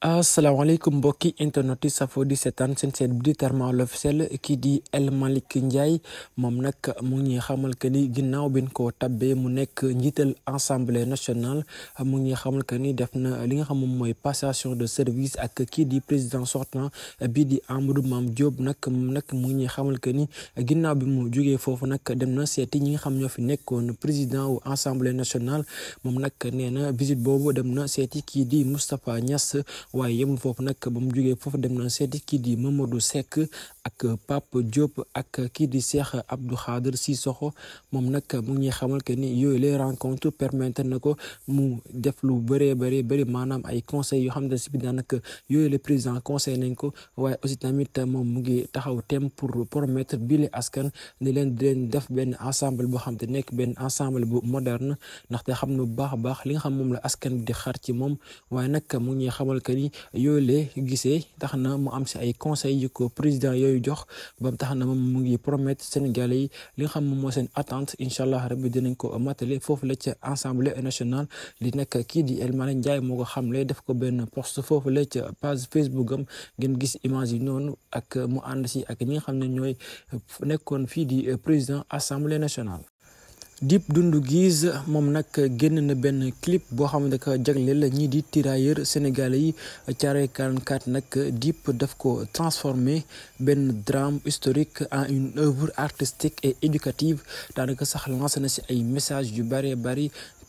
asalaamaaleykum mbokki internet yi safo di seetaan seen bi di Termal Officiel kii di El Malick Ndiaye moom nag mu ngi xamal que ni ginnaaw bi ñu ko tabbee mu nekk njiital assemblée nationale mu ngi xamal que ni def na li nga xam moom mooy passation de service ak kii di président sortant bii di Amadou Mame Diop nag mu ngi xamal que ni ginnaaw bi mu jógee foofu nag dem na seeti ñi nga xam ñoo fi nekkoon président wu assemblée nationale moom nag nee na visite boobu dem na seeti kii di Moustapha Niasse. waaye yemul foofu nag ba mu jógee foofu dem na seeti kii di Mamadou Seck ak Pape Diop ak kii di Cheikh Abdou Khader Sissoko moom nag mu ngi xamal que ni yooyu les rencontres permettre na ko mu def lu bëri maanaam ay conseils yoo xam ne si bi daanaka yooyu le président conseil nañ ko waaye aussi tamit moom mu ngi taxaw thème pour promettre bile askan ni leen di leen def benn ensemble boo xam te nekk benn ensemble bu moderne ndaxte xam na bu baax a baax li nga xam moom la askan bi di xaar ci moom waaye nag mu ngi xamal que ni yooyu lee gisee tax na mu am si ay conseils yu ko président yooyu jox ba tax na moom mu ngi promettre Sénégalais yi li nga xam moom moo seen attente incha allah rabbi dinañ ko matale foofu la ca assemblée nationale li nekk kii di El Malick Ndiaye moo ko xamle def ko benn post foofu la ca page Facebook am ngeen gis image yi noonu ak mu ànd si ak ñi nga xam ne ñooy nekkoon fii di président assemblée nationale. Dip Doundou Guiss moom nag génn na benn clip boo xam ne dafa jagleel ñii di tirailleurs sénégalais yi Thiaroye 44 nag Dip daf ko transformé benn drame historique en une œuvre artistique et éducative daanaka sax lancé na si ay messages yu bari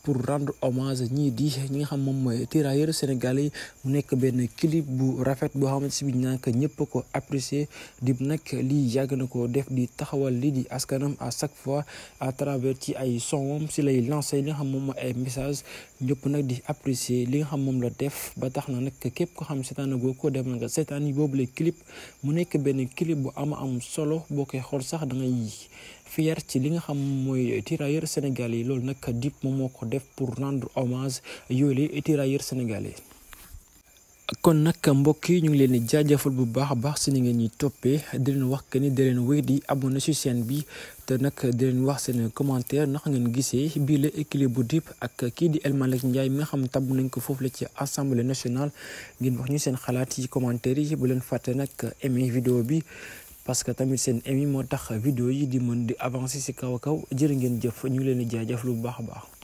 pour rendre hommage ñi nga xam moom mooy tirailleurs sénégalais mu nekk benn clip bu rafet boo xamante si bi ñàkk ñëpp ko apprécier Dip nag lii yàgg na ko def di taxawal lii di askanam à chaque fois à travers ci ay sonam si lay lancé li nga xam moom mooy ay message ñëpp nag di apprécier li nga xam moom la def ba tax na nag képp ko xam seetaan goo ko dem nga seetaan yi boobu le clip mu nekk benn clip bu am solo boo koy xool sax da ngay fier ci li nga xam mooy tirailleurs sénégalais yi loolu nag Dip moom moo ko def pour rendre hommage yooyu les tirailleurs sénégalais. kon nag mbokk yi ñu ngi leen di jaajëfal bu baax a baax si ni ngeen ñuy toppee di leen wax que ni di leen wéy di abonné si chaîne bi te nag di leen wax seen commentaire ndax ngeen gisee bii la équilibre bu Dip ak kii di El Malick Ndiaye mi nga xam tabb nañ ko foofu la ci assemblée nationale ngeen wax ñu seen xalaat ci commentaire yi bu leen fàtte nag aimer vidéo bi parce que tamit seen aimi moo tax vidéo yi di mën di avancer si kaw a kaw jërë ngeen jëf ñu ngi leen di jaajëfal bu baax a baax.